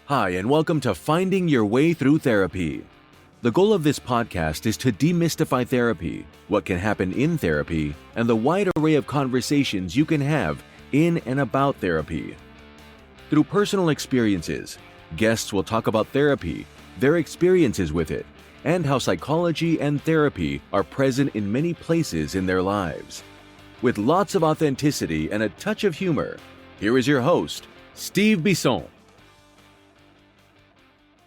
Hi, and welcome to Finding Your Way Through Therapy. The goal of this podcast is to demystify therapy, what can happen in therapy, and the wide array of conversations you can have in and about therapy. Through personal experiences, guests will talk about therapy, their experiences with it, and how psychology and therapy are present in many places in their lives. With lots of authenticity and a touch of humor, here is your host, Steve Bisson.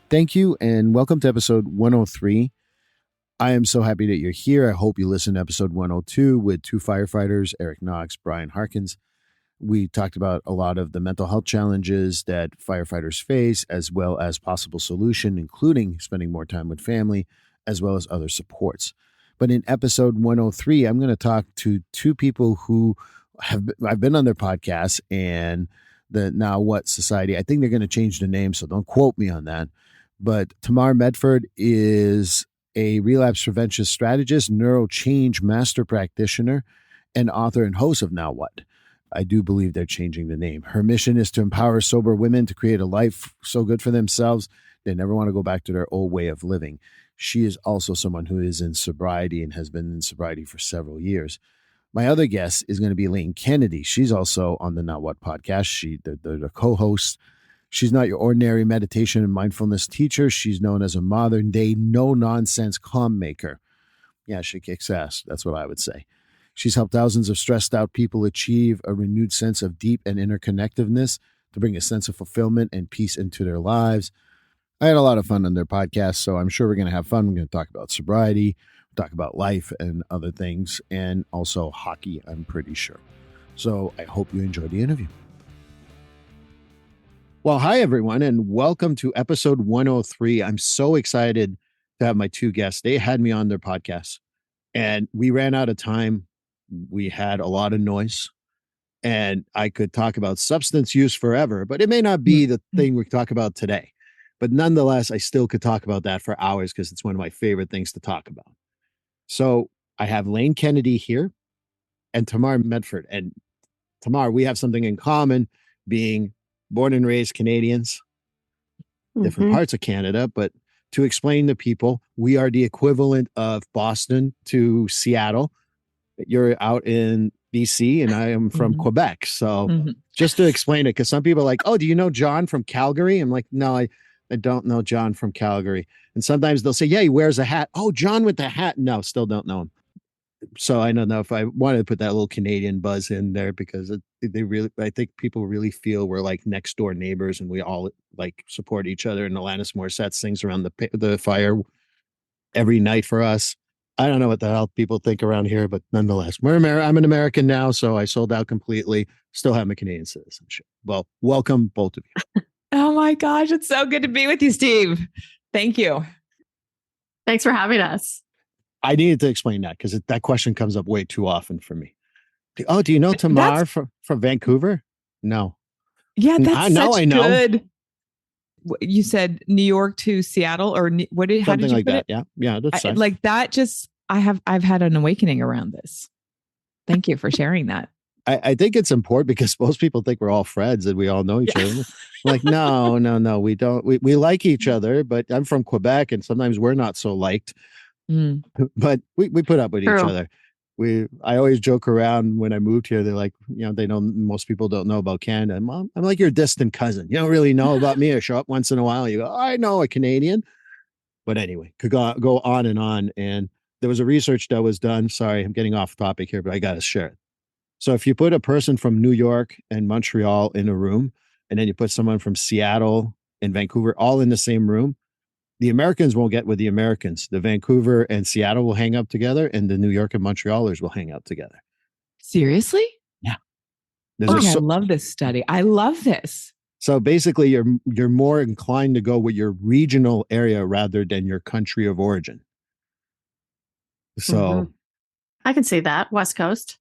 Thank you, and welcome to episode 103. I am so happy that you're here. I hope you listened to episode 102 with two firefighters, Eric Knox, Brian Harkins. We talked about a lot of the mental health challenges that firefighters face, as well as possible solution, including spending more time with family, as well as other supports. But in episode 103, I'm going to talk to two people who I've been on their podcast and the Now What Society. I think they're going to change the name, so don't quote me on that. But Tamar Medford is a relapse prevention strategist, neurochange master practitioner, and author and host of Now What. I do believe they're changing the name. Her mission is to empower sober women to create a life so good for themselves they never want to go back to their old way of living. She is also someone who is in sobriety and has been in sobriety for several years. My other guest is going to be Elaine Kennedy. She's also on the Now What podcast. They're the co-host. She's not your ordinary meditation and mindfulness teacher. She's known as a modern-day no-nonsense calm maker. Yeah, she kicks ass. That's what I would say. She's helped thousands of stressed-out people achieve a renewed sense of deep and interconnectedness to bring a sense of fulfillment and peace into their lives. I had a lot of fun on their podcast, so I'm sure we're going to have fun. We're going to talk about sobriety, talk about life and other things, and also hockey, I'm pretty sure. So I hope you enjoy the interview. Well, hi, everyone, and welcome to episode 103. I'm so excited to have my two guests. They had me on their podcast, and we ran out of time. We had a lot of noise, and I could talk about substance use forever, but it may not be the thing we talk about today. But nonetheless, I still could talk about that for hours because it's one of my favorite things to talk about. So I have Elaine Kennedy here and Tamar Medford. And Tamar, we have something in common, being born and raised Canadians, different parts of Canada. But to explain to people, we are the equivalent of Boston to Seattle. You're out in BC and I am from Quebec. So just to explain it, because some people are like, oh, do you know John from Calgary? I'm like, no, I don't know John from Calgary. And sometimes they'll say, yeah, he wears a hat. Oh, John with the hat. No, still don't know him. So I don't know if I wanted to put that little Canadian buzz in there because I think people really feel we're like next door neighbors and we all like support each other. And Alanis Morissette sings around the fire every night for us. I don't know what the hell people think around here, but nonetheless, I'm an American now, so I sold out completely. Still have my Canadian citizenship. Well, welcome both of you. Oh my gosh, it's so good to be with you, Steve. Thank you. Thanks for having us. I needed to explain that because that question comes up way too often for me. Oh, do you know Tamar from Vancouver? No. Yeah, that's now such I know. Good. You said New York to Seattle, or what did? How did you like put that? It? Yeah, that's fine. Like that. Just I've had an awakening around this. Thank you for sharing that. I think it's important because most people think we're all friends and we all know each other. Like, no, we don't. We like each other, but I'm from Quebec and sometimes we're not so liked. But we put up with each other. I always joke around when I moved here. They're like, they know most people don't know about Canada. I'm like your distant cousin. You don't really know about me. I show up once in a while. You go, I know a Canadian. But anyway, could go on. And there was a research that was done. Sorry, I'm getting off topic here, but I got to share it. So if you put a person from New York and Montreal in a room, and then you put someone from Seattle and Vancouver all in the same room, the Americans won't get with the Americans. The Vancouver and Seattle will hang out together, and the New York and Montrealers will hang out together. Seriously? Yeah. I love this study. I love this. So basically, you're more inclined to go with your regional area rather than your country of origin. So I can see that. West Coast.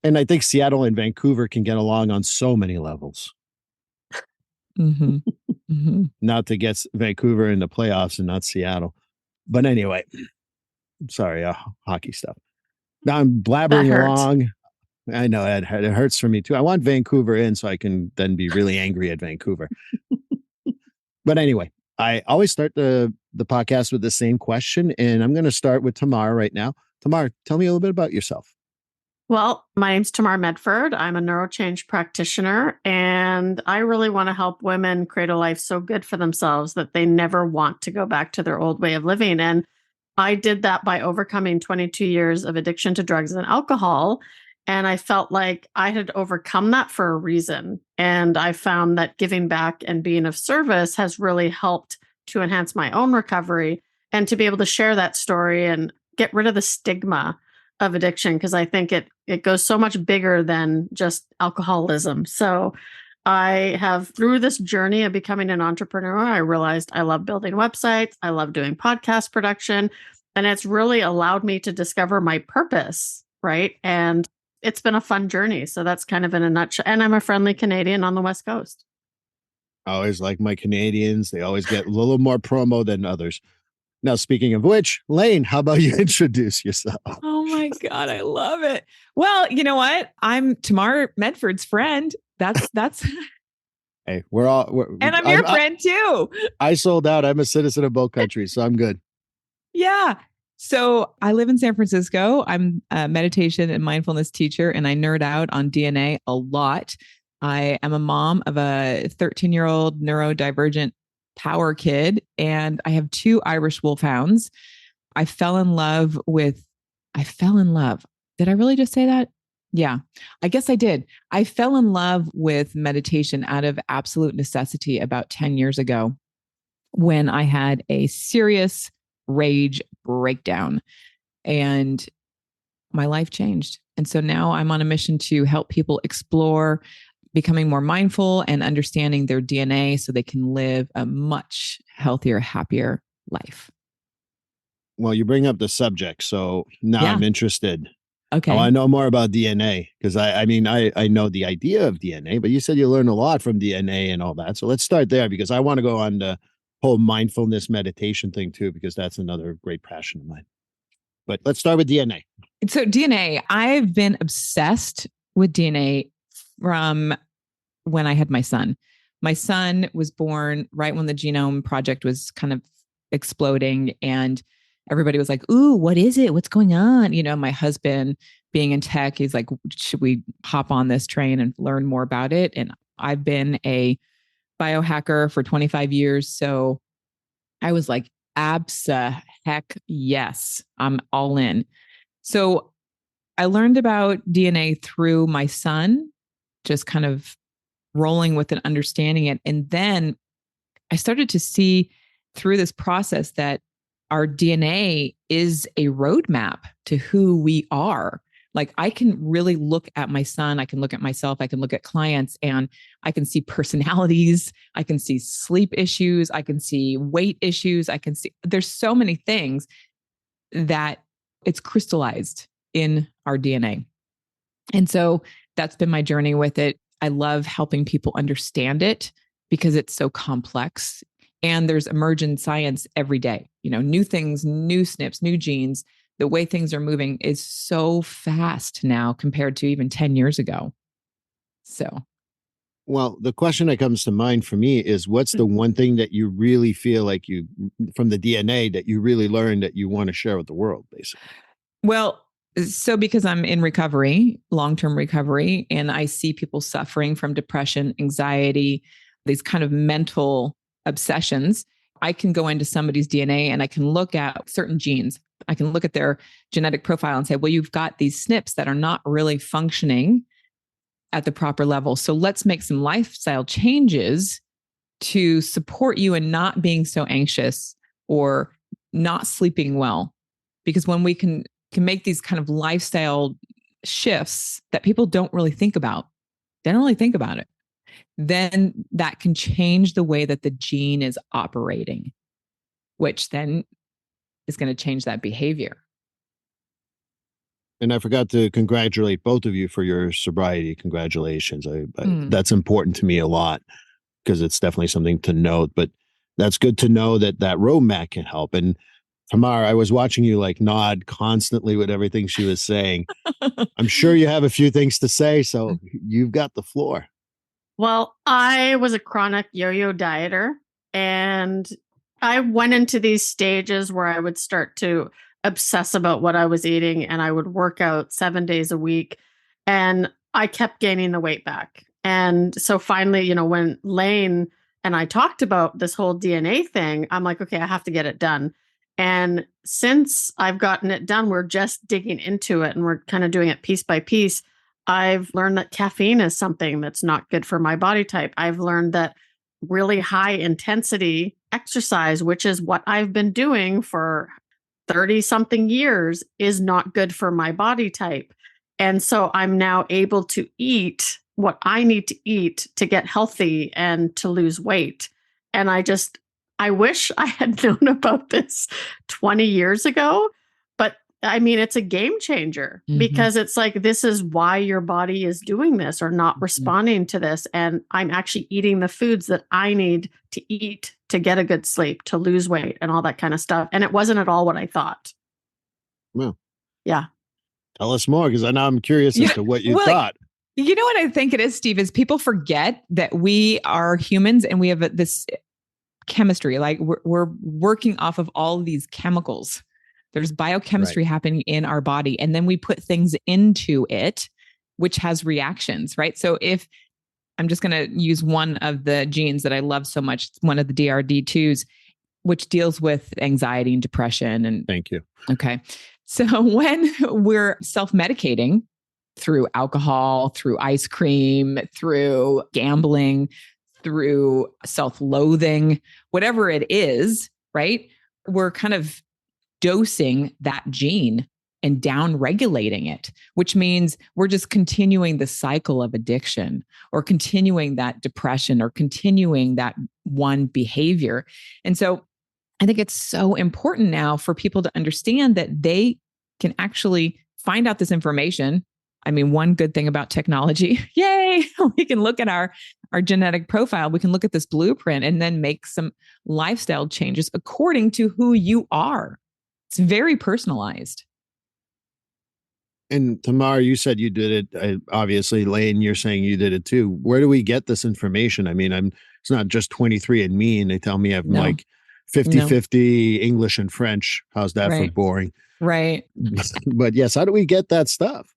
And I think Seattle and Vancouver can get along on so many levels. Not to get Vancouver in the playoffs and not Seattle. But anyway, sorry, hockey stuff. Now I'm blabbering along. I know it hurts for me too. I want Vancouver in so I can then be really angry at Vancouver. But anyway, I always start the podcast with the same question, and I'm going to start with Tamar right now. Tamar, tell me a little bit about yourself. Well, my name's Tamar Medford. I'm a neurochange practitioner, and I really want to help women create a life so good for themselves that they never want to go back to their old way of living. And I did that by overcoming 22 years of addiction to drugs and alcohol. And I felt like I had overcome that for a reason. And I found that giving back and being of service has really helped to enhance my own recovery and to be able to share that story and get rid of the stigma of addiction, because I think it goes so much bigger than just alcoholism. So I have, through this journey of becoming an entrepreneur, I realized I love building websites. I love doing podcast production. And it's really allowed me to discover my purpose, right? And it's been a fun journey. So that's kind of in a nutshell. And I'm a friendly Canadian on the West Coast. I always like my Canadians. They always get a little more promo than others. Now, speaking of which, Lane, how about you introduce yourself? Oh my God, I love it. Well, you know what? I'm Tamar Medford's friend. That's Hey, and I'm your friend too. I sold out. I'm a citizen of both countries, so I'm good. Yeah. So I live in San Francisco. I'm a meditation and mindfulness teacher, and I nerd out on DNA a lot. I am a mom of a 13-year-old neurodivergent power kid, and I have 2 Irish wolfhounds. I fell in love. Did I really just say that? Yeah, I guess I did. I fell in love with meditation out of absolute necessity about 10 years ago when I had a serious rage breakdown and my life changed. And so now I'm on a mission to help people explore becoming more mindful and understanding their DNA so they can live a much healthier, happier life. Well, you bring up the subject, so now I'm interested. Okay. I want to know more about DNA, because I know the idea of DNA, but you said you learned a lot from DNA and all that. So let's start there, because I want to go on the whole mindfulness meditation thing too, because that's another great passion of mine. But let's start with DNA. So DNA, I've been obsessed with DNA from when I had my son. My son was born right when the Genome Project was kind of exploding, and everybody was like, ooh, what is it? What's going on? You know, my husband being in tech, he's like, should we hop on this train and learn more about it? And I've been a biohacker for 25 years. So I was like, heck yes, I'm all in. So I learned about DNA through my son, just kind of rolling with it, understanding it. And then I started to see through this process that our DNA is a roadmap to who we are. Like, I can really look at my son, I can look at myself, I can look at clients, and I can see personalities, I can see sleep issues, I can see weight issues, there's so many things that it's crystallized in our DNA. And so that's been my journey with it. I love helping people understand it because it's so complex. And there's emergent science every day, you know, new things, new SNPs, new genes. The way things are moving is so fast now compared to even 10 years ago. So, well, the question that comes to mind for me is, what's the one thing that you really feel like you, from the DNA, that you really learned that you want to share with the world, basically? Well, so because I'm in recovery, long-term recovery, and I see people suffering from depression, anxiety, these kind of mental obsessions, I can go into somebody's DNA and I can look at certain genes. I can look at their genetic profile and say, well, you've got these SNPs that are not really functioning at the proper level. So let's make some lifestyle changes to support you in not being so anxious or not sleeping well. Because when we can make these kind of lifestyle shifts that people don't really think about, they don't really think about it, then that can change the way that the gene is operating, which then is going to change that behavior. And I forgot to congratulate both of you for your sobriety. Congratulations. That's important to me a lot, because it's definitely something to note. But that's good to know that roadmap can help. And Tamar, I was watching you like nod constantly with everything she was saying. I'm sure you have a few things to say, so you've got the floor. Well, I was a chronic yo-yo dieter. And I went into these stages where I would start to obsess about what I was eating, and I would work out 7 days a week, and I kept gaining the weight back. And so finally, when Lane and I talked about this whole DNA thing, I'm like, okay, I have to get it done. And since I've gotten it done, we're just digging into it and we're kind of doing it piece by piece. I've learned that caffeine is something that's not good for my body type. I've learned that really high intensity exercise, which is what I've been doing for 30 something years, is not good for my body type. And so I'm now able to eat what I need to eat to get healthy and to lose weight. And I wish I had known about this 20 years ago. But I mean, it's a game changer because it's like, this is why your body is doing this or not responding to this. And I'm actually eating the foods that I need to eat to get a good sleep, to lose weight and all that kind of stuff. And it wasn't at all what I thought. Well, yeah. Tell us more, because now I'm curious as to what you thought. You know what I think it is, Steve, is people forget that we are humans and we have this chemistry. Like we're working off of all of these chemicals. There's biochemistry happening in our body. And then we put things into it, which has reactions, right? So if I'm just going to use one of the genes that I love so much, one of the DRD2s, which deals with anxiety and depression. And thank you. Okay. So when we're self-medicating through alcohol, through ice cream, through gambling, through self-loathing, whatever it is, right? We're kind of dosing that gene and down-regulating it, which means we're just continuing the cycle of addiction or continuing that depression or continuing that one behavior. And so I think it's so important now for people to understand that they can actually find out this information. I mean, one good thing about technology, yay, we can look at our genetic profile. We can look at this blueprint and then make some lifestyle changes according to who you are. It's very personalized. And Tamar, you said you did it. Obviously, Lane, you're saying you did it too. Where do we get this information? I mean, it's not just 23andMe and they tell me I'm like 50-50 English and French. How's that for boring? Right. But yes, how do we get that stuff?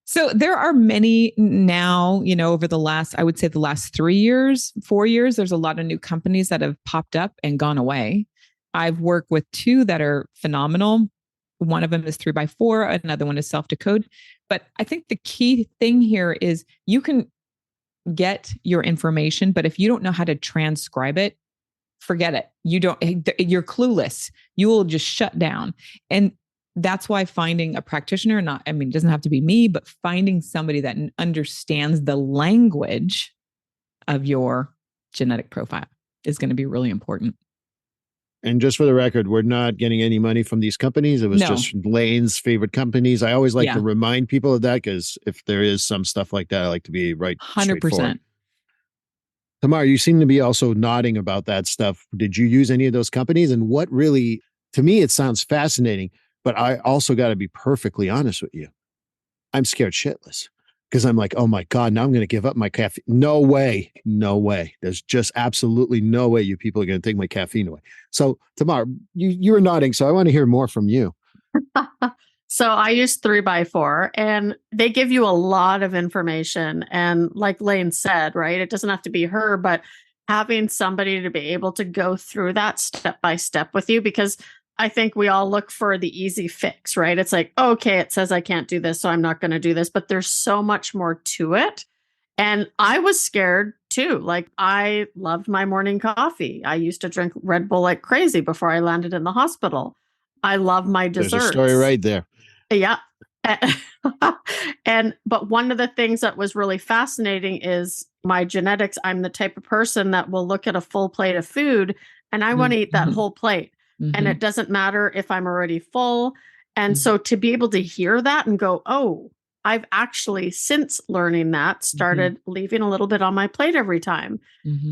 So there are many now, over the last 3 years, 4 years, there's a lot of new companies that have popped up and gone away. I've worked with two that are phenomenal. One of them is 3x4, another one is Self-Decode. But I think the key thing here is you can get your information, but if you don't know how to transcribe it, forget it. You're clueless. You will just shut down. And that's why finding a practitioner, it doesn't have to be me, but finding somebody that understands the language of your genetic profile is going to be really important. And just for the record, we're not getting any money from these companies. It was just Lane's favorite companies. I always like to remind people of that, because if there is some stuff like that, I like to be 100%. Tamar, you seem to be also nodding about that stuff. Did you use any of those companies? And what really, to me, it sounds fascinating, but I also got to be perfectly honest with you. I'm scared shitless. Because I'm like, oh my God, now I'm going to give up my caffeine. No way. No way. There's just absolutely no way you people are going to take my caffeine away. So Tamar, you were nodding, so I want to hear more from you. So I use 3x4 and they give you a lot of information. And like Lane said, right, it doesn't have to be her, but having somebody to be able to go through that step by step with you, because I think we all look for the easy fix, right? It's like, okay, it says I can't do this, so I'm not going to do this. But there's so much more to it. And I was scared too. Like, I loved my morning coffee. I used to drink Red Bull like crazy before I landed in the hospital. I love my desserts. There's a story right there. Yeah. But one of the things that was really fascinating is my genetics. I'm the type of person that will look at a full plate of food and I want to eat that whole plate. And it doesn't matter if I'm already full. And so to be able to hear that and go, oh, I've actually, since learning that, started leaving a little bit on my plate every time.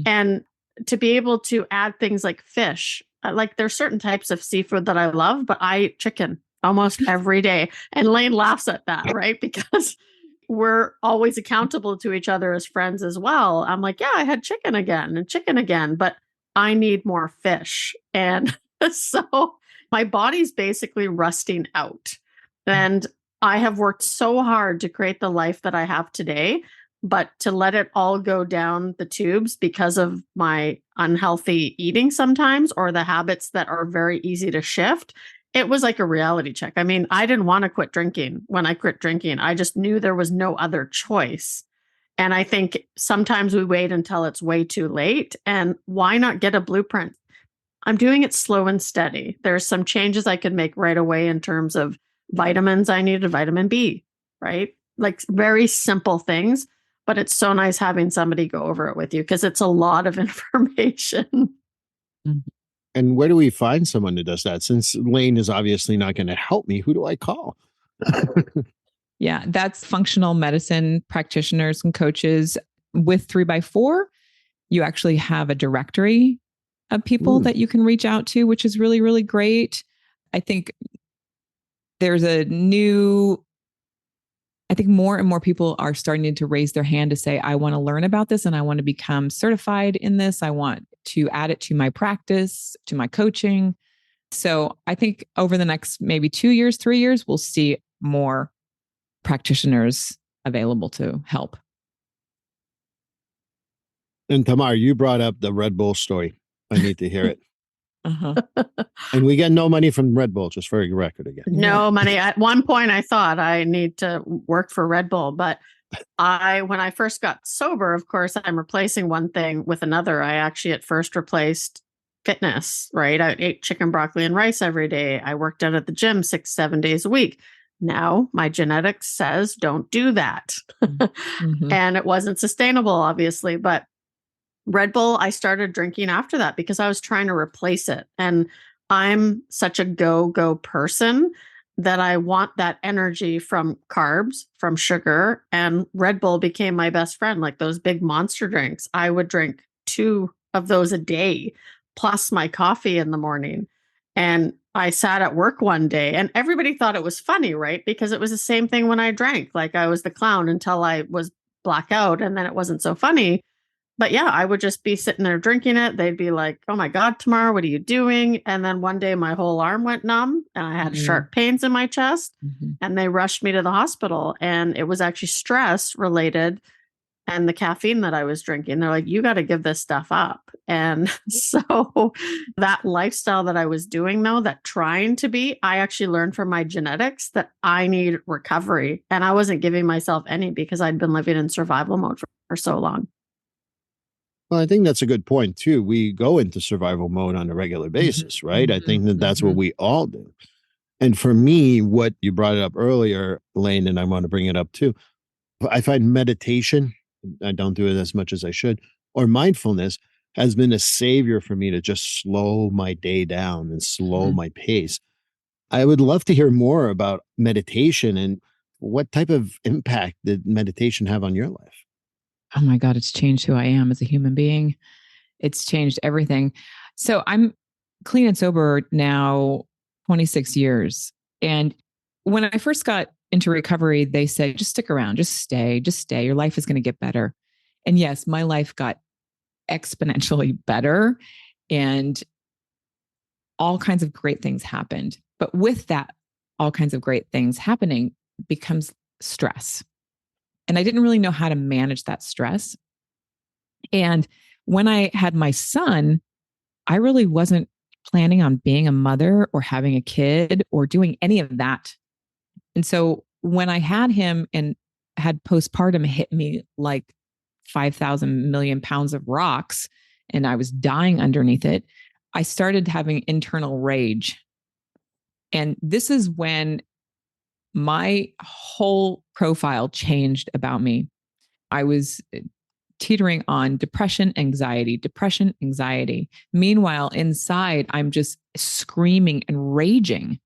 And to be able to add things like fish, like there's certain types of seafood that I love, but I eat chicken almost every day. And Lane laughs at that, right? Because we're always accountable to each other as friends as well. I'm like, yeah, I had chicken again. But I need more fish. And so my body's basically rusting out. And I have worked so hard to create the life that I have today, but to let it all go down the tubes because of my unhealthy eating sometimes, or the habits that are very easy to shift, it was like a reality check. I mean, I didn't want to quit drinking when I quit drinking. I just knew there was no other choice. And I think sometimes we wait until it's way too late. And why not get a blueprint? I'm doing it slow and steady. There's some changes I could make right away in terms of vitamins. I needed vitamin B, right? Like very simple things, but it's so nice having somebody go over it with you because it's a lot of information. And where do we find someone who does that? Since Lane is obviously not going to help me, who do I call? Yeah, that's functional medicine practitioners and coaches. With 3x4, you actually have a directory of people that you can reach out to, which is really, really great. I think there's I think more and more people are starting to raise their hand to say, I want to learn about this and I want to become certified in this. I want to add it to my practice, to my coaching. So I think over the next maybe 2 years, 3 years, we'll see more practitioners available to help. And Tamar, you brought up the Red Bull story. I need to hear it. And we get no money from Red Bull, just for your record again. No money. At one point, I thought I need to work for Red Bull, but when I first got sober, of course, I'm replacing one thing with another. I actually at first replaced fitness, right? I ate chicken, broccoli, and rice every day. I worked out at the gym 6-7 days a week. Now my genetics says don't do that. And it wasn't sustainable, obviously, but Red Bull, I started drinking after that because I was trying to replace it. And I'm such a go person that I want that energy from carbs, from sugar, and Red Bull became my best friend. Like those big monster drinks, I would drink 2 of those a day, plus my coffee in the morning. And I sat at work one day and everybody thought it was funny, right? Because it was the same thing when I drank. Like I was the clown until I was blackout and then it wasn't so funny. But yeah, I would just be sitting there drinking it. They'd be like, oh my God, Tamar, what are you doing? And then one day my whole arm went numb and I had sharp pains in my chest and they rushed me to the hospital. And it was actually stress related and the caffeine that I was drinking. They're like, you got to give this stuff up. And so that lifestyle that I was doing, though, that trying to be, I actually learned from my genetics that I need recovery. And I wasn't giving myself any because I'd been living in survival mode for so long. Well, I think that's a good point, too. We go into survival mode on a regular basis, right? I think that's what we all do. And for me, what you brought it up earlier, Lane, and I want to bring it up too, I find meditation, I don't do it as much as I should, or mindfulness has been a savior for me to just slow my day down and slow my pace. I would love to hear more about meditation and what type of impact did meditation have on your life? Oh my God, it's changed who I am as a human being. It's changed everything. So I'm clean and sober now 26 years. And when I first got into recovery, they said, just stick around, just stay. Your life is going to get better. And yes, my life got exponentially better and all kinds of great things happened. But with that, all kinds of great things happening becomes stress. And I didn't really know how to manage that stress. And when I had my son, I really wasn't planning on being a mother or having a kid or doing any of that. And so when I had him and had postpartum hit me like 5,000 million pounds of rocks and I was dying underneath it, I started having internal rage. And this is when my whole profile changed about me. I was teetering on depression, anxiety. Meanwhile, inside, I'm just screaming and raging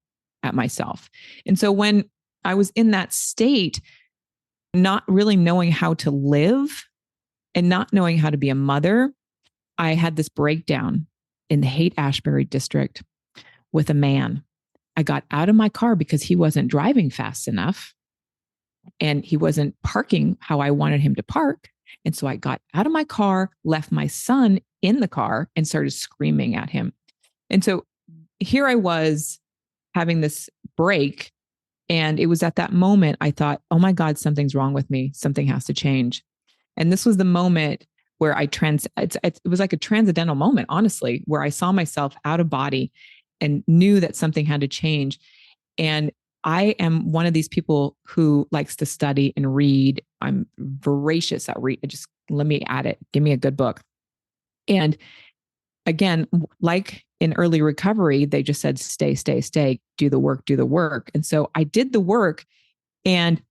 at myself. And so when I was in that state, not really knowing how to live and not knowing how to be a mother, I had this breakdown in the Haight-Ashbury district with a man. I got out of my car because he wasn't driving fast enough and he wasn't parking how I wanted him to park. And so I got out of my car, left my son in the car and started screaming at him. And so here I was having this break. And it was at that moment I thought, oh my God, something's wrong with me. Something has to change. And this was the moment where it was like a transcendental moment, honestly, where I saw myself out of body and knew that something had to change. And I am one of these people who likes to study and read. I'm voracious at read. Just let me add it. Give me a good book. And again, like in early recovery, they just said, stay, do the work. And so I did the work. And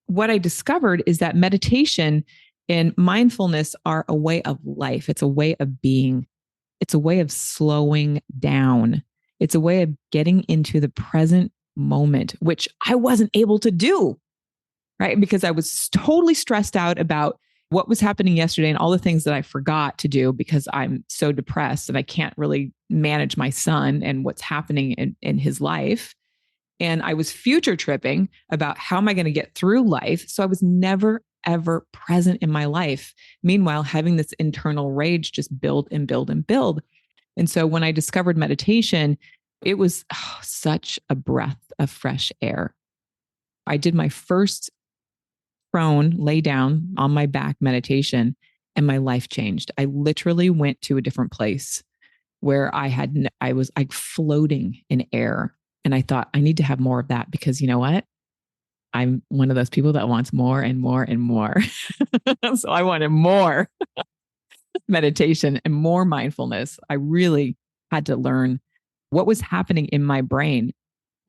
what I discovered is that meditation and mindfulness are a way of life. It's a way of being. It's a way of slowing down. It's a way of getting into the present moment, which I wasn't able to do, right? Because I was totally stressed out about what was happening yesterday and all the things that I forgot to do because I'm so depressed and I can't really manage my son and what's happening in his life. And I was future tripping about how am I going to get through life? So I was never, ever present in my life. Meanwhile, having this internal rage just build and build and build. And so when I discovered meditation, it was such a breath of fresh air. I did my first prone, lay down on my back meditation, and my life changed. I literally went to a different place where I was like floating in air. And I thought, I need to have more of that because you know what? I'm one of those people that wants more and more and more. So I wanted more meditation and more mindfulness. I really had to learn what was happening in my brain.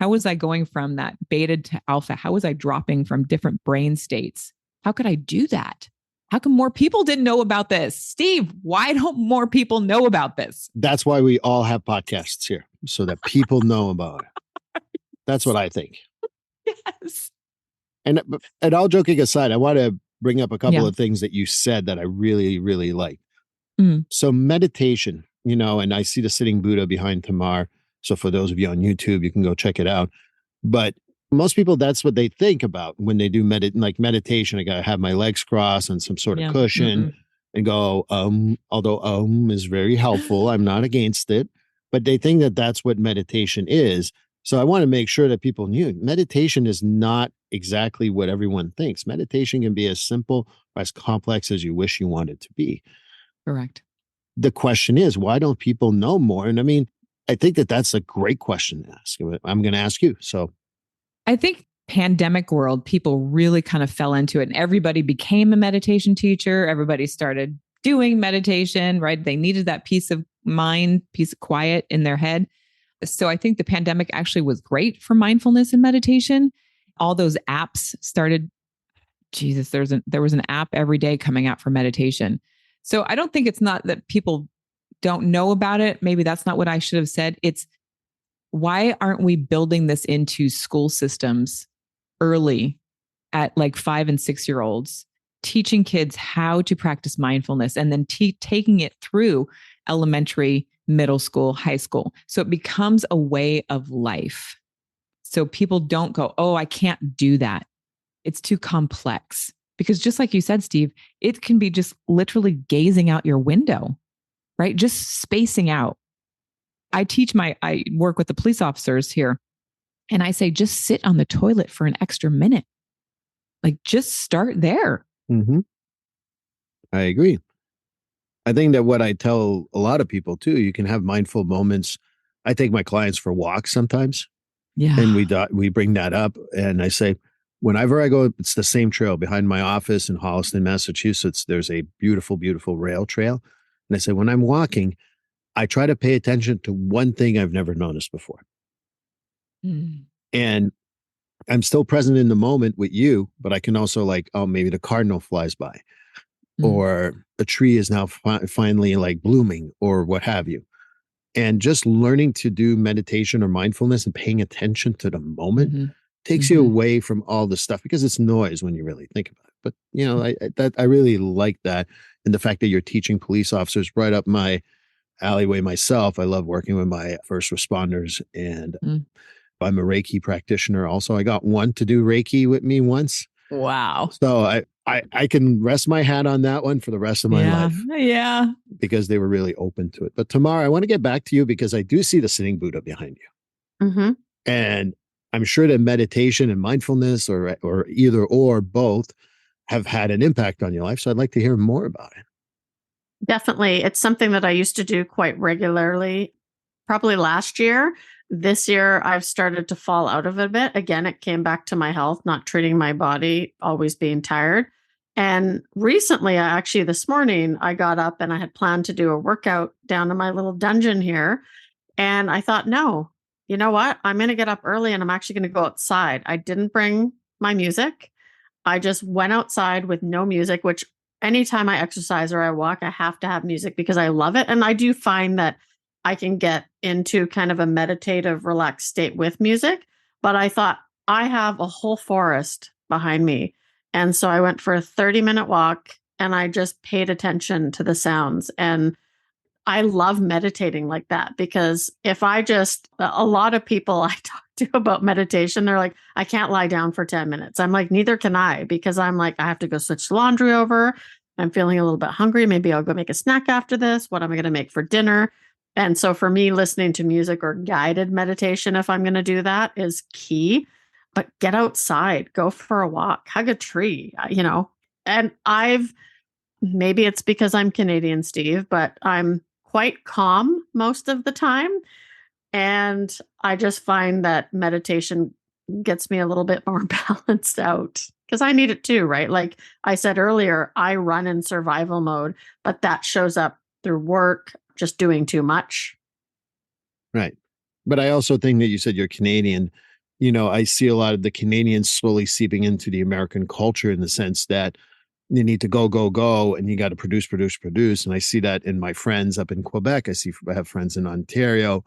How was I going from that beta to alpha? How was I dropping from different brain states? How could I do that? How come more people didn't know about this? Steve, why don't more people know about this? That's why we all have podcasts here, so that people know about it. That's what I think. Yes. And all joking aside, I want to bring up a couple of things that you said that I really, really like. So meditation, and I see the sitting Buddha behind Tamar. So for those of you on YouTube, you can go check it out. But most people, that's what they think about when they do meditation. I got to have my legs crossed on some sort of cushion and go, although is very helpful. I'm not against it. But they think that that's what meditation is. So I want to make sure that people knew meditation is not exactly what everyone thinks. Meditation can be as simple or as complex as you wish you want it to be. Correct. The question is, why don't people know more? And I mean, I think that that's a great question to ask. I'm going to ask you. So I think pandemic world, people really kind of fell into it and everybody became a meditation teacher. Everybody started doing meditation, right? They needed that peace of mind, peace of quiet in their head. So I think the pandemic actually was great for mindfulness and meditation. All those apps started, Jesus, there was an app every day coming out for meditation. So I don't think it's not that people don't know about it. Maybe that's not what I should have said. It's why aren't we building this into school systems early at like 5 and 6 year olds, teaching kids how to practice mindfulness and then taking it through elementary, middle school, high school. So it becomes a way of life. So people don't go, oh, I can't do that. It's too complex. Because just like you said, Steve, it can be just literally gazing out your window, right? Just spacing out. I work with the police officers here and I say, just sit on the toilet for an extra minute. Like just start there. Mm-hmm. I agree. I think that what I tell a lot of people too, you can have mindful moments. I take my clients for walks sometimes. Yeah. And we bring that up and I say, whenever I go, it's the same trail behind my office in Holliston, Massachusetts. There's a beautiful, beautiful rail trail. And I say, when I'm walking, I try to pay attention to one thing I've never noticed before. And I'm still present in the moment with you, but I can also maybe the cardinal flies by or a tree is now finally like blooming or what have you. And just learning to do meditation or mindfulness and paying attention to the moment takes you away from all the stuff because it's noise when you really think about it. But, I really like that. And the fact that you're teaching police officers right up my alleyway myself. I love working with my first responders and I'm a Reiki practitioner. Also, I got one to do Reiki with me once. Wow. So I can rest my hat on that one for the rest of my life. Yeah. because they were really open to it. But Tamar, I want to get back to you because I do see the sitting Buddha behind you. Mm-hmm. And I'm sure that meditation and mindfulness or either or both have had an impact on your life. So I'd like to hear more about it. Definitely. It's something that I used to do quite regularly, probably last year. This year, I've started to fall out of it a bit. Again, it came back to my health, not treating my body, always being tired. And recently, this morning, I got up and I had planned to do a workout down in my little dungeon here. And I thought, no, you know what? I'm going to get up early and I'm actually going to go outside. I didn't bring my music. I just went outside with no music, which anytime I exercise or I walk, I have to have music because I love it. And I do find that I can get into kind of a meditative, relaxed state with music. But I thought, I have a whole forest behind me. And so I went for a 30-minute walk and I just paid attention to the sounds. And I love meditating like that because a lot of people I talk to about meditation, they're like, I can't lie down for 10 minutes. I'm like, neither can I, because I'm like, I have to go switch the laundry over. I'm feeling a little bit hungry. Maybe I'll go make a snack after this. What am I going to make for dinner? And so for me, listening to music or guided meditation, if I'm going to do that, is key. But get outside, go for a walk, hug a tree, And maybe it's because I'm Canadian, Steve, but I'm quite calm most of the time. And I just find that meditation gets me a little bit more balanced out because I need it too, right? Like I said earlier, I run in survival mode, but that shows up through work, just doing too much. Right. But I also think that you said you're Canadian. I see a lot of the Canadians slowly seeping into the American culture in the sense that you need to go, go, go, and you got to produce, produce, produce. And I see that in my friends up in Quebec. I have friends in Ontario.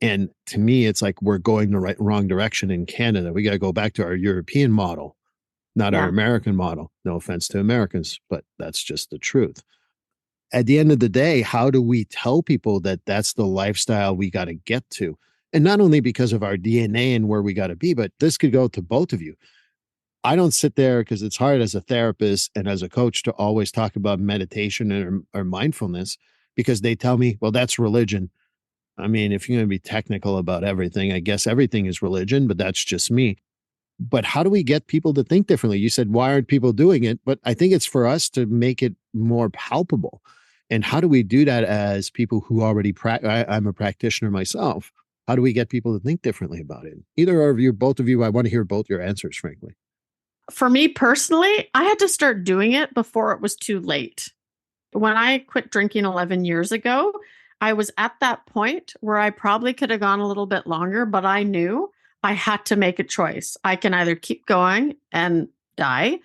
And to me, it's like we're going the wrong direction in Canada. We got to go back to our European model, not our American model. No offense to Americans, but that's just the truth. At the end of the day, how do we tell people that that's the lifestyle we got to get to? And not only because of our DNA and where we got to be, but this could go to both of you. I don't sit there because it's hard as a therapist and as a coach to always talk about meditation or mindfulness because they tell me, well, that's religion. I mean, if you're going to be technical about everything, I guess everything is religion, but that's just me. But how do we get people to think differently? You said, why aren't people doing it? But I think it's for us to make it more palpable. And how do we do that as people who already I'm a practitioner myself. How do we get people to think differently about it? Either of you, both of you, I want to hear both your answers, frankly. For me personally, I had to start doing it before it was too late. When I quit drinking 11 years ago, I was at that point where I probably could have gone a little bit longer, but I knew I had to make a choice. I can either keep going and die,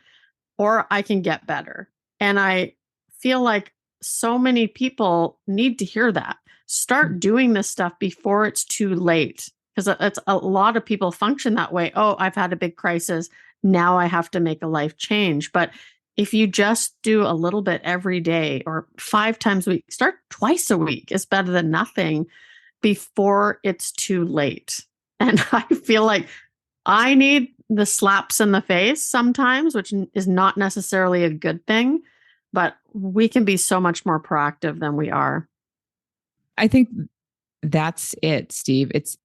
or I can get better. And I feel like so many people need to hear that. Start doing this stuff before it's too late. Because it's a lot of people function that way. Oh, I've had a big crisis. Now I have to make a life change. But if you just do a little bit every day or 5 times a week, start twice a week is better than nothing before it's too late. And I feel like I need the slaps in the face sometimes, which is not necessarily a good thing, but we can be so much more proactive than we are. I think that's it, Steve. It's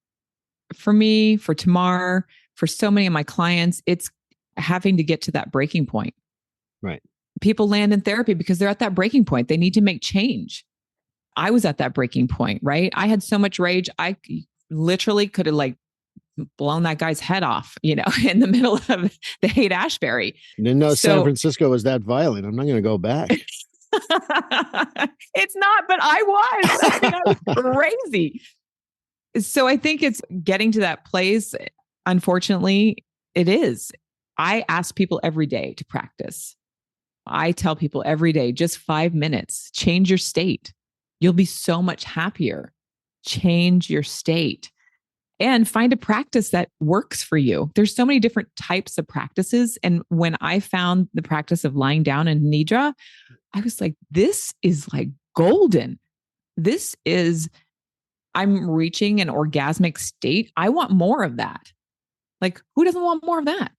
for me, for Tamar, for so many of my clients, it's having to get to that breaking point. Right. People land in therapy because they're at that breaking point. They need to make change. I was at that breaking point, right? I had so much rage. I literally could have blown that guy's head off, in the middle of the Haight-Ashbury. I didn't know San Francisco was that violent. I'm not going to go back. It's not, but I was crazy. So I think it's getting to that place. Unfortunately, it is. I ask people every day to practice. I tell people every day, just 5 minutes, change your state. You'll be so much happier. Change your state and find a practice that works for you. There's so many different types of practices. And when I found the practice of lying down in Nidra, I was like, this is like golden. I'm reaching an orgasmic state. I want more of that. Like, who doesn't want more of that?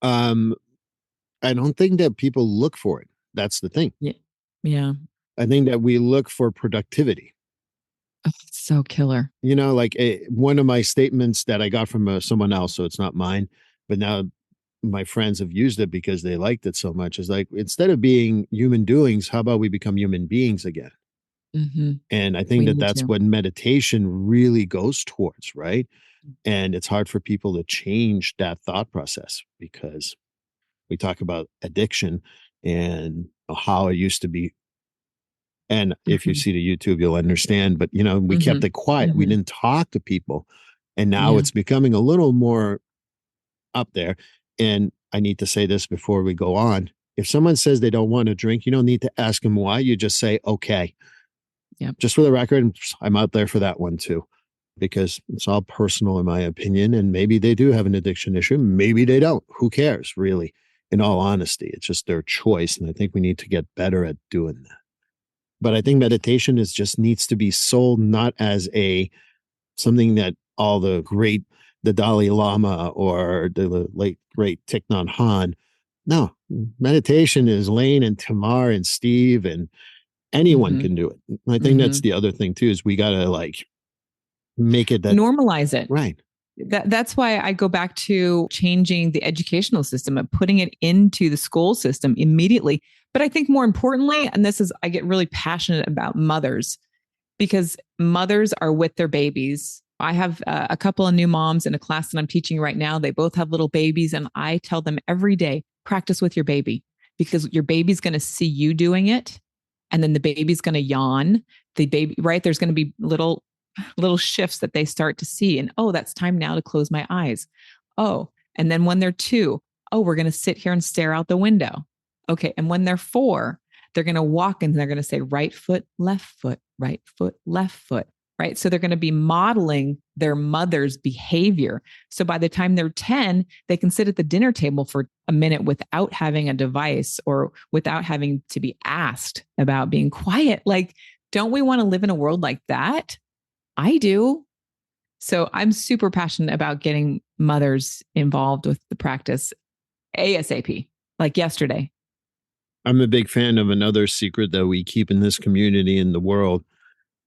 I don't think that people look for it. That's the thing. Yeah. I think that we look for productivity. Oh, it's so killer. You know, like one of my statements that I got from someone else, so it's not mine, but now my friends have used it because they liked it so much, is like, instead of being human doings, how about we become human beings again? Mm-hmm. And I think We that need that's to. what meditation really goes towards, right? And it's hard for people to change that thought process because we talk about addiction and how it used to be. And if you Mhm. see the YouTube, you'll understand. But, you know, we kept Mhm. it quiet. We Mhm. didn't talk to people. And now Yeah. it's becoming a little more up there. And I need to say this before we go on. If someone says they don't want to drink, you don't need to ask them why. You just say, okay. Yep. Just for the record, I'm out there for that one too, because it's all personal in my opinion. And maybe they do have an addiction issue. Maybe they don't. Who cares, really? In all honesty, it's just their choice. And I think we need to get better at doing that. But I think meditation is just needs to be sold not as a something that all the Dalai Lama or the late great Thich Nhat Hanh. No, meditation is Lane and Tamar and Steve and anyone Mm-hmm. can do it. I think that's Mm-hmm. the other thing too, is we got to like make it that Normalize it. right. That's why I go back to changing the educational system and putting it into the school system immediately. But I think more importantly, and this is, I get really passionate about mothers because mothers are with their babies. I have a couple of new moms in a class that I'm teaching right now. They both have little babies, and I tell them every day, practice with your baby because your baby's going to see you doing it. And then the baby's going to yawn. The baby, right? There's going to be little shifts that they start to see. And oh, that's time now to close my eyes. Oh, and then when they're 2, oh, we're going to sit here and stare out the window. Okay. And when they're 4, they're going to walk and they're going to say right foot, left foot, right foot, left foot. Right. So they're going to be modeling their mother's behavior. So by the time they're 10, they can sit at the dinner table for a minute without having a device or without having to be asked about being quiet. Like, don't we want to live in a world like that? I do. So I'm super passionate about getting mothers involved with the practice ASAP, like yesterday. I'm a big fan of another secret that we keep in this community in the world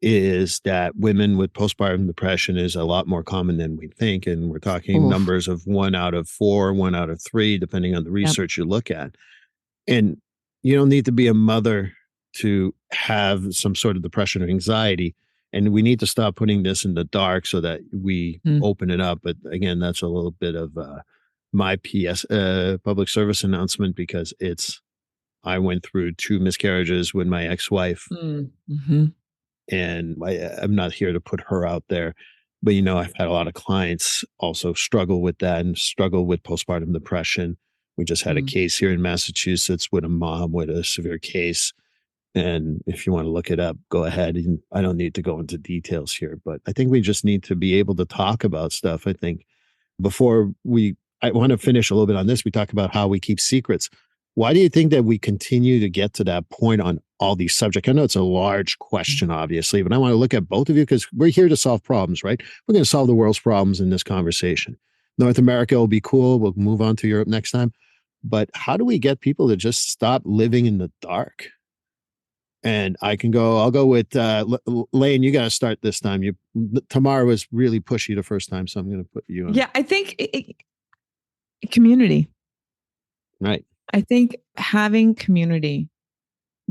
is that women with postpartum depression is a lot more common than we think. And we're talking Oof. numbers of 1 out of 4, 1 out of 3, depending on the Yep. research you look at. And you don't need to be a mother to have some sort of depression or anxiety. And we need to stop putting this in the dark so that we open it up. But again, that's a little bit of my public service announcement because I went through 2 miscarriages with my ex-wife. Mm-hmm. And I'm not here to put her out there. But, you know, I've had a lot of clients also struggle with that and struggle with postpartum depression. We just had a case here in Massachusetts with a mom with a severe case. And if you want to look it up, go ahead. And I don't need to go into details here, but I think we just need to be able to talk about stuff. I think I want to finish a little bit on this. We talk about how we keep secrets. Why do you think that we continue to get to that point on all these subjects? I know it's a large question, obviously, but I want to look at both of you because we're here to solve problems, right? We're going to solve the world's problems in this conversation. North America will be cool. We'll move on to Europe next time. But how do we get people to just stop living in the dark? And I'll go with Lane. You got to start this time. Tamar was really pushy the first time, so I'm going to put you on. Yeah, I think community. Right. I think having community,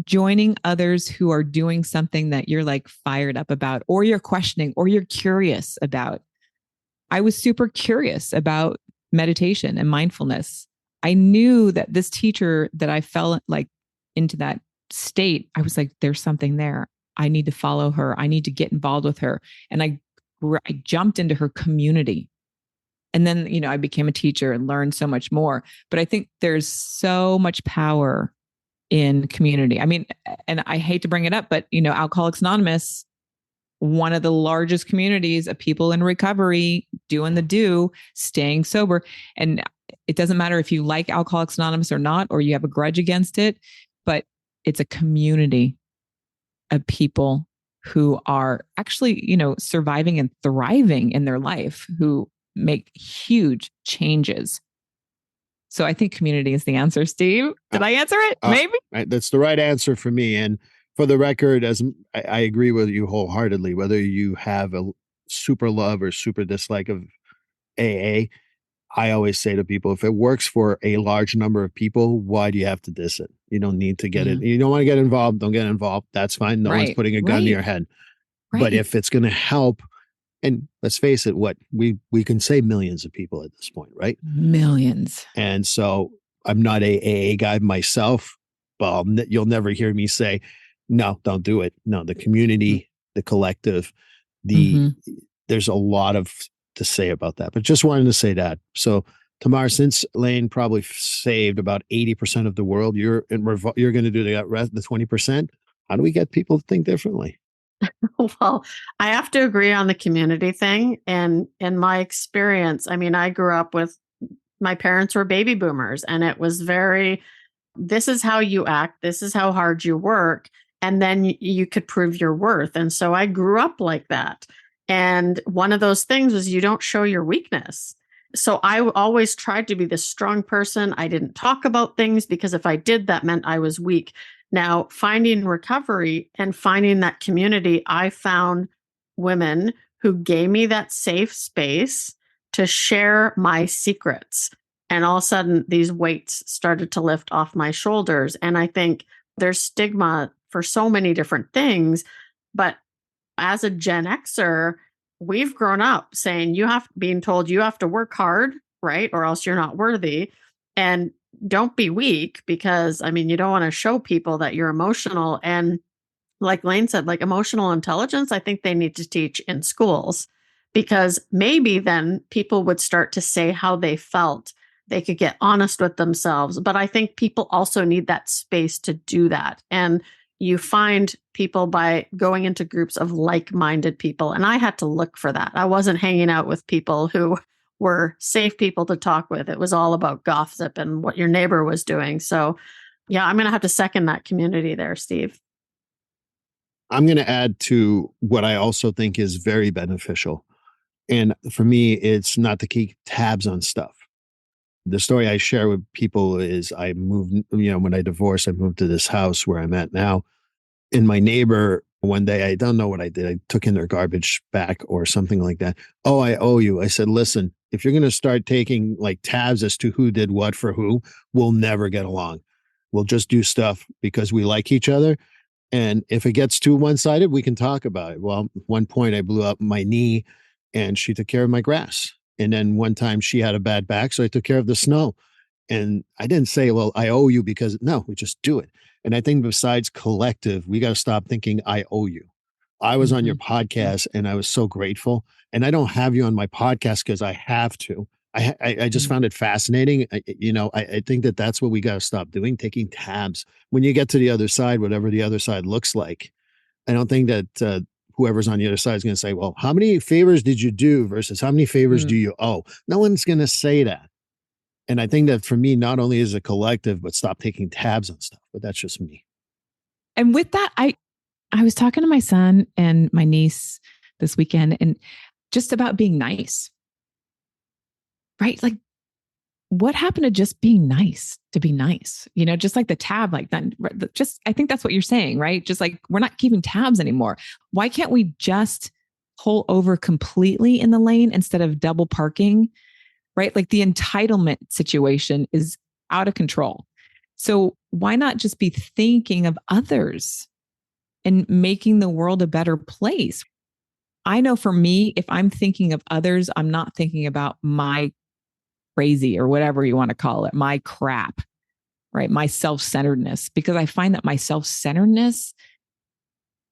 joining others who are doing something that you're like fired up about, or you're questioning, or you're curious about. I was super curious about meditation and mindfulness. I knew that this teacher that I fell like into that state, I was like, there's something there. I need to follow her. I need to get involved with her. And I jumped into her community. And then, you know, I became a teacher and learned so much more. But I think there's so much power in community. I mean, and I hate to bring it up, but, you know, Alcoholics Anonymous, one of the largest communities of people in recovery, staying sober. And it doesn't matter if you like Alcoholics Anonymous or not, or you have a grudge against it, but it's a community of people who are actually, you know, surviving and thriving in their life, who make huge changes. So I think community is the answer, Steve. Did I answer it? Maybe. Right, that's the right answer for me. And For the record, as I agree with you wholeheartedly, whether you have a super love or super dislike of AA, I always say to people, if it works for a large number of people, why do you have to diss it? You don't need to get it. You don't want to get involved. Don't get involved. That's fine. No one's putting a gun to your head. But if it's going to help, and let's face it, what we can say millions of people at this point, right? Millions. And so I'm not a AA guy myself, but you'll never hear me say, no, don't do it. No, the community, the collective, there's a lot of to say about that, but just wanted to say that. So Tamar, since Lane probably saved about 80% of the world, you're going to do the 20%. How do we get people to think differently? Well, I have to agree on the community thing. And in my experience, I mean, I grew up with, my parents were baby boomers, and it was this is how you act. This is how hard you work. And then you could prove your worth. And so I grew up like that. And one of those things was you don't show your weakness. So I always tried to be this strong person. I didn't talk about things because if I did, that meant I was weak. Now, finding recovery and finding that community, I found women who gave me that safe space to share my secrets. And all of a sudden, these weights started to lift off my shoulders. And I think there's stigma for so many different things. But as a Gen Xer, we've grown up saying being told you have to work hard, right? Or else you're not worthy. And don't be weak, because I mean, you don't want to show people that you're emotional. And like Lane said, like emotional intelligence, I think they need to teach in schools, because maybe then people would start to say how they felt. They could get honest with themselves. But I think people also need that space to do that. And you find people by going into groups of like-minded people. And I had to look for that. I wasn't hanging out with people who were safe people to talk with. It was all about gossip and what your neighbor was doing. So yeah, I'm going to have to second that community there, Steve. I'm going to add to what I also think is very beneficial. And for me, it's not to keep tabs on stuff. The story I share with people is I moved, when I divorced, I moved to this house where I'm at now. And my neighbor, one day, I don't know what I did. I took in their garbage back or something like that. Oh, I owe you. I said, listen, if you're going to start taking like tabs as to who did what for who, we'll never get along. We'll just do stuff because we like each other. And if it gets too one-sided, we can talk about it. Well, one point I blew up my knee and she took care of my grass. And then one time she had a bad back, so I took care of the snow. And I didn't say, well, I owe you, because no, we just do it. And I think besides collective, we got to stop thinking I owe you. I was on your podcast and I was so grateful. And I don't have you on my podcast because I have to. I just found it fascinating. I think that's what we got to stop doing, taking tabs. When you get to the other side, whatever the other side looks like, I don't think that whoever's on the other side is going to say, well, how many favors did you do versus how many favors do you owe? No one's going to say that. And I think that for me, not only is it collective, but stop taking tabs on stuff. But that's just me. And with that, I was talking to my son and my niece this weekend, and just about being nice, right? Like, what happened to just being nice to be nice? Just like the tab, like that. I think that's what you're saying, right? Just like we're not keeping tabs anymore. Why can't we just pull over completely in the lane instead of double parking? Right? Like the entitlement situation is out of control. So why not just be thinking of others and making the world a better place? I know for me, if I'm thinking of others, I'm not thinking about my crazy or whatever you want to call it, my crap, right? My self-centeredness, because I find that my self-centeredness,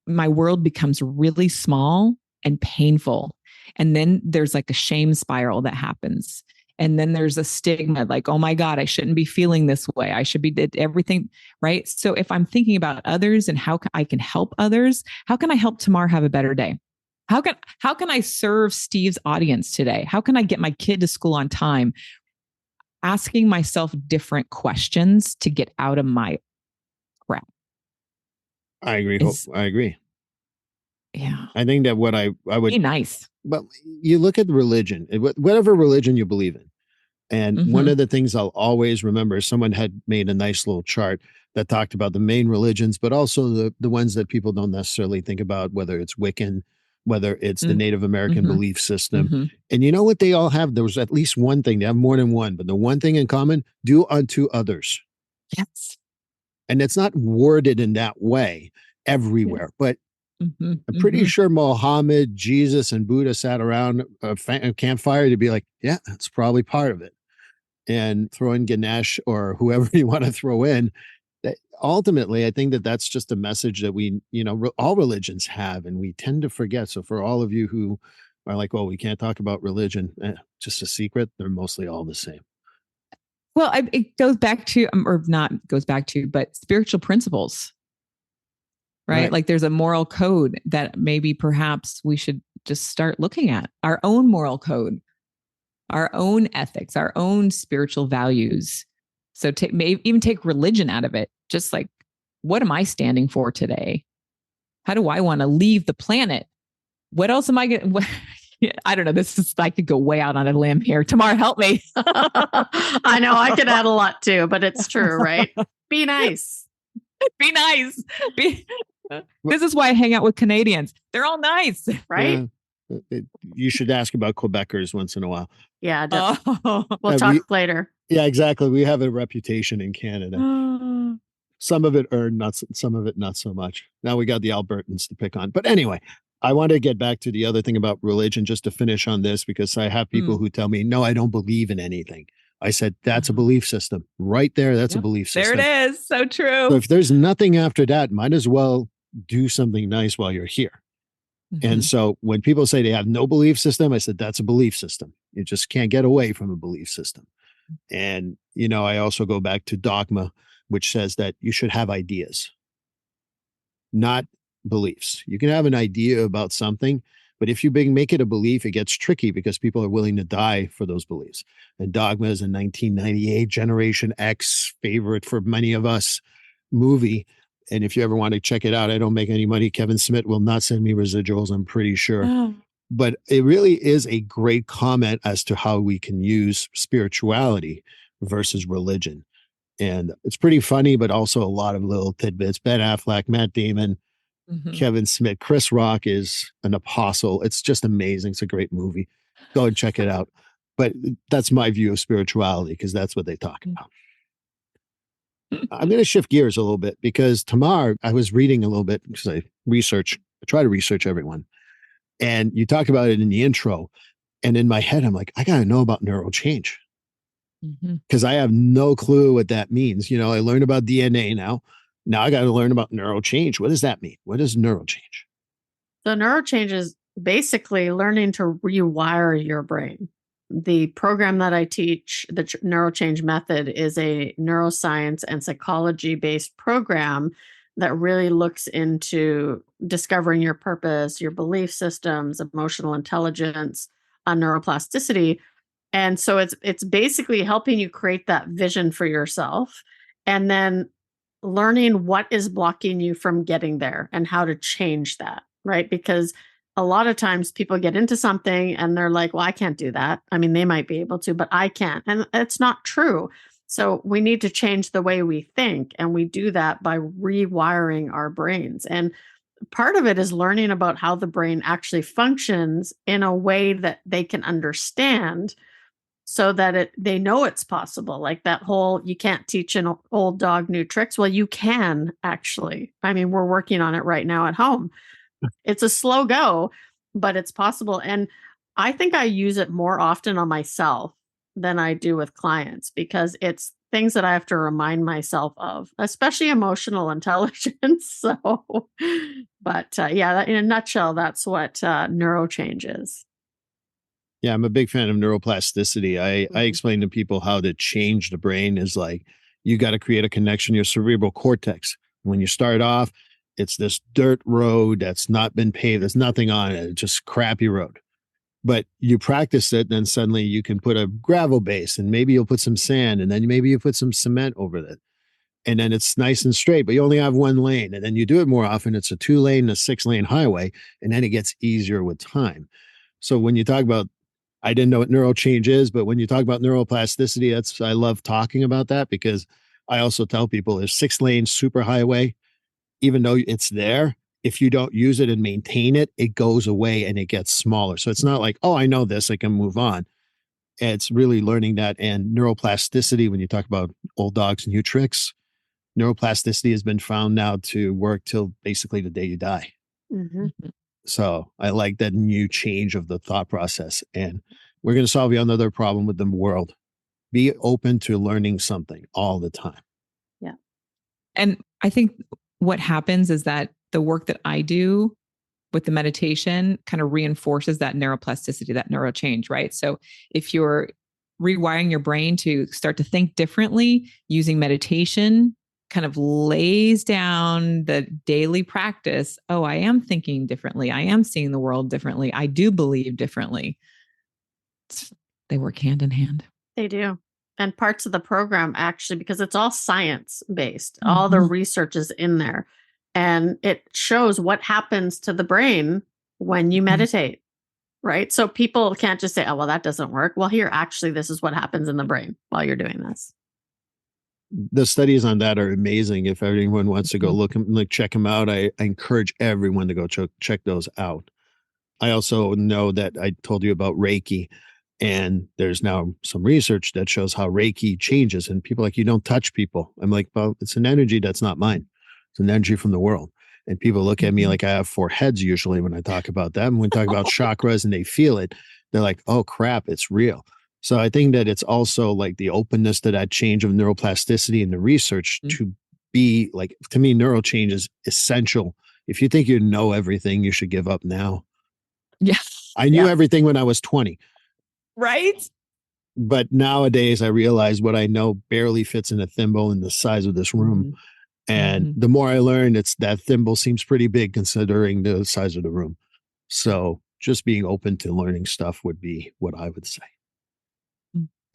my world becomes really small and painful. And then there's like a shame spiral that happens. And then there's a stigma like, oh my God, I shouldn't be feeling this way. I should be did everything, right? So if I'm thinking about others and how I can help others, how can I help Tamar have a better day? How can I serve Steve's audience today? How can I get my kid to school on time? Asking myself different questions to get out of my crap. I agree. I agree. Yeah. I think that what I would be nice. But you look at religion, whatever religion you believe in. And one of the things I'll always remember is someone had made a nice little chart. that talked about the main religions, but also the ones that people don't necessarily think about, whether it's Wiccan, whether it's the Native American belief system. And you know what they all have? There was at least one thing. They have more than one, but the one thing in common, do unto others. Yes. And it's not worded in that way everywhere, but I'm pretty sure Mohammed, Jesus, and Buddha sat around a campfire to be like, yeah, that's probably part of it. And throw in Ganesh or whoever you want to throw in. Ultimately, I think that that's just a message that we, all religions have, and we tend to forget. So for all of you who are like, oh, we can't talk about religion, just a secret, they're mostly all the same. Well, it goes back to, or not goes back to, but spiritual principles, right? Like there's a moral code that maybe perhaps we should just start looking at, our own moral code, our own ethics, our own spiritual values. So even take religion out of it. Just like, what am I standing for today? How do I want to leave the planet? What else am I going to... I don't know. I could go way out on a limb here. Tamar, help me. I know I could add a lot too, but it's true, right? Be nice. Be nice. This is why I hang out with Canadians. They're all nice, right? Yeah. You should ask about Quebecers once in a while. Yeah, we'll talk later. Yeah, exactly. We have a reputation in Canada. Some of it earned, some of it not so much. Now we got the Albertans to pick on. But anyway, I want to get back to the other thing about religion just to finish on this, because I have people who tell me, no, I don't believe in anything. I said, that's a belief system. Right there, that's a belief system. There it is. So true. So if there's nothing after that, might as well do something nice while you're here. And so when people say they have no belief system, I said, that's a belief system. You just can't get away from a belief system. And, I also go back to dogma, which says that you should have ideas, not beliefs. You can have an idea about something, but if you make it a belief, it gets tricky because people are willing to die for those beliefs. And Dogma is a 1998 Generation X favorite for many of us movie. And if you ever want to check it out, I don't make any money. Kevin Smith will not send me residuals, I'm pretty sure. Oh. But it really is a great comment as to how we can use spirituality versus religion. And it's pretty funny, but also a lot of little tidbits. Ben Affleck, Matt Damon, Kevin Smith, Chris Rock is an apostle. It's just amazing. It's a great movie. Go and check it out. But that's my view of spirituality, because that's what they talk about. I'm going to shift gears a little bit because Tamar, I was reading a little bit because I try to research everyone. And you talked about it in the intro. And in my head, I'm like, I got to know about neural change because I have no clue what that means. I learned about DNA now. Now I got to learn about neural change. What does that mean? What is neural change? So neural change is basically learning to rewire your brain. The program that I teach, the neural change method, is a neuroscience and psychology-based program that really looks into discovering your purpose, your belief systems, emotional intelligence, neuroplasticity. And so it's basically helping you create that vision for yourself, and then learning what is blocking you from getting there and how to change that, right? Because a lot of times people get into something and they're like, well, I can't do that. I mean, they might be able to, but I can't. And it's not true. So we need to change the way we think. And we do that by rewiring our brains. And part of it is learning about how the brain actually functions in a way that they can understand, so that they know it's possible. Like that whole, you can't teach an old dog new tricks. Well, you can actually. I mean, we're working on it right now at home. It's a slow go, but it's possible. And I think I use it more often on myself than I do with clients, because it's things that I have to remind myself of, especially emotional intelligence. So, but yeah, in a nutshell, that's what neurochange is. Yeah, I'm a big fan of neuroplasticity. I explain to people how to change the brain is like, you got to create a connection in your cerebral cortex. When you start off, it's this dirt road that's not been paved. There's nothing on it. It's just crappy road. But you practice it, then suddenly you can put a gravel base, and maybe you'll put some sand, and then maybe you put some cement over it. And then it's nice and straight, but you only have one lane. And then you do it more often. It's a 2-lane, a 6-lane highway. And then it gets easier with time. So when you talk about, I didn't know what neural change is, but when you talk about neuroplasticity, I love talking about that, because I also tell people there's 6-lane superhighway, even though it's there, if you don't use it and maintain it, it goes away and it gets smaller. So it's not like, oh, I know this, I can move on. It's really learning that. And neuroplasticity, when you talk about old dogs, new tricks, neuroplasticity has been found now to work till basically the day you die. Mm-hmm. So I like that new change of the thought process. And we're going to solve another problem with the world. Be open to learning something all the time. Yeah. And I think what happens is that the work that I do with the meditation kind of reinforces that neuroplasticity, that neural change, right? So if you're rewiring your brain to start to think differently using meditation, kind of lays down the daily practice. Oh, I am thinking differently. I am seeing the world differently. I do believe differently. They work hand in hand. They do. And parts of the program actually, because it's all science based, all the research is in there. And it shows what happens to the brain when you meditate, right? So people can't just say, oh, well, that doesn't work. Well, here, actually, this is what happens in the brain while you're doing this. The studies on that are amazing. If anyone wants to go check them out, I encourage everyone to go check those out. I also know that I told you about Reiki, and there's now some research that shows how Reiki changes. And people are like, you don't touch people. I'm like, well, it's an energy that's not mine. It's an energy from the world. And people look at me like I have 4 heads usually when I talk about that. And when we talk about chakras and they feel it, they're like, oh, crap, it's real. So I think that it's also like the openness to that change of neuroplasticity and the research to be like, to me, neural change is essential. If you think you know everything, you should give up now. Yeah. I knew everything when I was 20. Right. But nowadays I realize what I know barely fits in a thimble in the size of this room. And the more I learn, it's that thimble seems pretty big considering the size of the room. So just being open to learning stuff would be what I would say.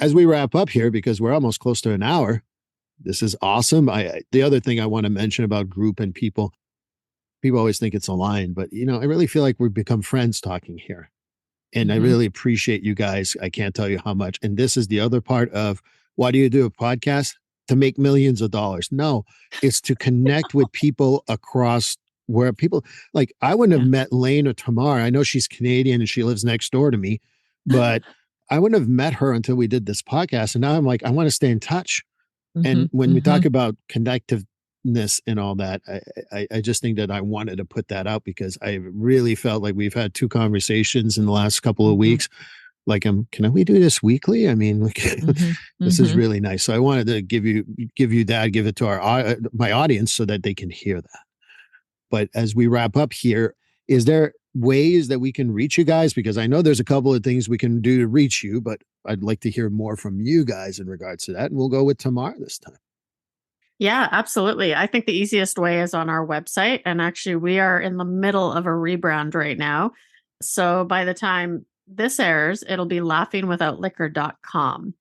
As we wrap up here, because we're almost close to an hour, this is awesome. The other thing I want to mention about group and people always think it's a line, but I really feel like we've become friends talking here. And I really appreciate you guys. I can't tell you how much. And this is the other part of why do you do a podcast? To make millions of dollars. No, it's to connect with people across where people like, I wouldn't have met Lane or Tamar. I know she's Canadian and she lives next door to me, but I wouldn't have met her until we did this podcast. And now I'm like, I want to stay in touch. And when we talk about connectiveness and all that, I just think that I wanted to put that out because I really felt like we've had 2 conversations in the last couple of weeks. Like, can we do this weekly? I mean, this is really nice. So I wanted to give you that, give it to my audience so that they can hear that. But as we wrap up here, is there ways that we can reach you guys? Because I know there's a couple of things we can do to reach you, but I'd like to hear more from you guys in regards to that. And we'll go with Tamar this time. Yeah, absolutely. I think the easiest way is on our website. And actually, we are in the middle of a rebrand right now. So by the time this airs, it'll be laughingwithoutliquor.com.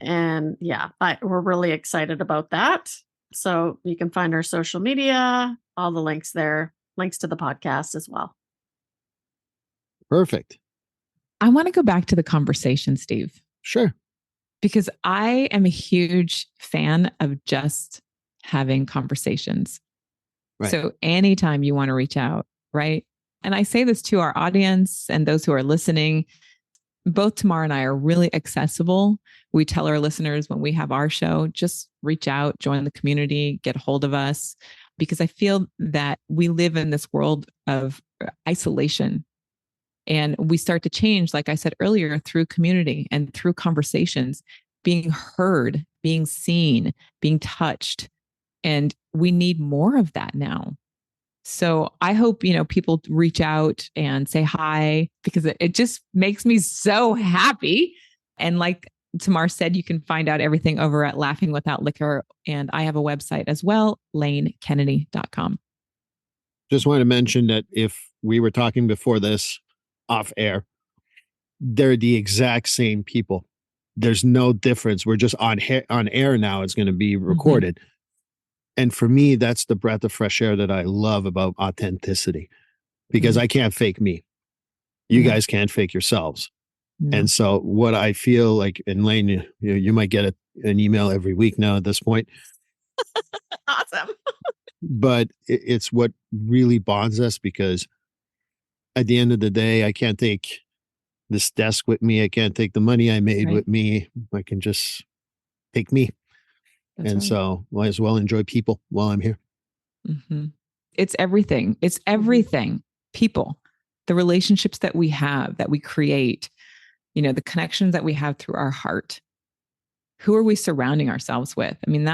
And we're really excited about that. So you can find our social media, all the links there, links to the podcast as well. Perfect. I want to go back to the conversation, Steve. Sure. Because I am a huge fan of just having conversations. Right. So anytime you want to reach out, right? And I say this to our audience and those who are listening, both Tamar and I are really accessible. We tell our listeners when we have our show, just reach out, join the community, get a hold of us, because I feel that we live in this world of isolation. And we start to change, like I said earlier, through community and through conversations, being heard, being seen, being touched. And we need more of that now. So I hope, people reach out and say hi, because it just makes me so happy. And like Tamar said, you can find out everything over at Laughing Without Liquor. And I have a website as well, lanekennedy.com. Just want to mention that if we were talking before this off air, they're the exact same people. There's no difference. We're just on air now. It's going to be recorded. And for me, that's the breath of fresh air that I love about authenticity, because I can't fake me. You guys can't fake yourselves. And so what I feel like, and Lane, you might get an email every week now at this point. Awesome. But it's what really bonds us, because at the end of the day, I can't take this desk with me. I can't take the money I made with me. I can just take me. So might as well enjoy people while I'm here. Mm-hmm. It's everything. It's everything. People, the relationships that we have, that we create, the connections that we have through our heart. Who are we surrounding ourselves with? I mean,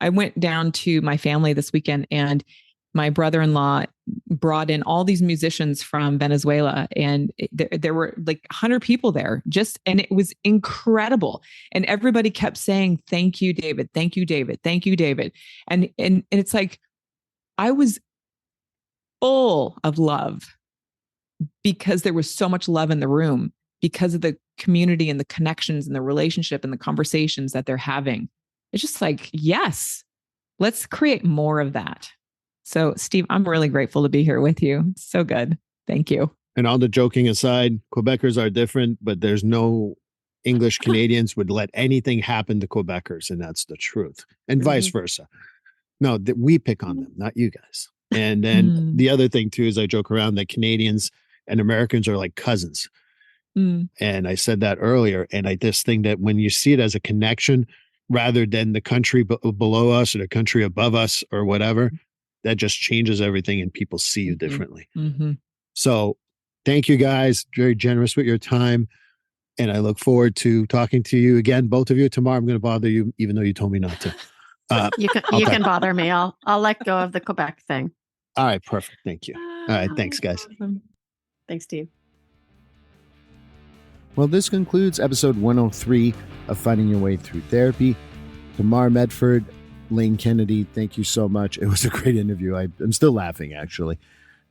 I went down to my family this weekend, and my brother-in-law brought in all these musicians from Venezuela, and there were like 100 people there, and it was incredible. And everybody kept saying, "Thank you, David. Thank you, David. Thank you, David." And it's like, I was full of love because there was so much love in the room, because of the community and the connections and the relationship and the conversations that they're having. It's just like, yes, let's create more of that. So, Steve, I'm really grateful to be here with you. It's so good. Thank you. And all the joking aside, Quebecers are different, but there's no English Canadians would let anything happen to Quebecers. And that's the truth. And vice versa. No, we pick on them, not you guys. And then the other thing too, is I joke around that Canadians and Americans are like cousins. And I said that earlier. And I just think that when you see it as a connection, rather than the country below us or the country above us or whatever, that just changes everything and people see you differently. So thank you guys. Very generous with your time. And I look forward to talking to you again, both of you. Tomorrow I'm going to bother you, even though you told me not to. You can bother me. I'll let go of the Quebec thing. All right. Perfect. Thank you. All right. Thanks, guys. Thanks, Steve. Well, this concludes episode 103 of Finding Your Way Through Therapy. Tamar Medford, Lane Kennedy, thank you so much. It was a great interview. I'm still laughing, actually.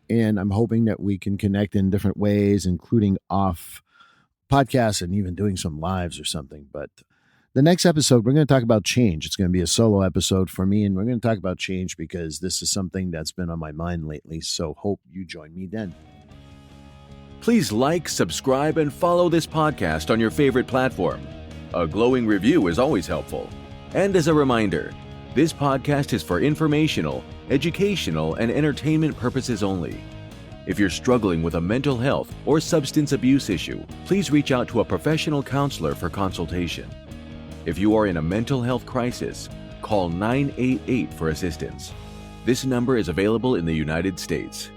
And I'm hoping that we can connect in different ways, including off podcasts and even doing some lives or something. But the next episode, we're going to talk about change. It's going to be a solo episode for me, and we're going to talk about change because this is something that's been on my mind lately. So hope you join me then. Please like, subscribe, and follow this podcast on your favorite platform. A glowing review is always helpful. And as a reminder, this podcast is for informational, educational, and entertainment purposes only. If you're struggling with a mental health or substance abuse issue, please reach out to a professional counselor for consultation. If you are in a mental health crisis, call 988 for assistance. This number is available in the United States.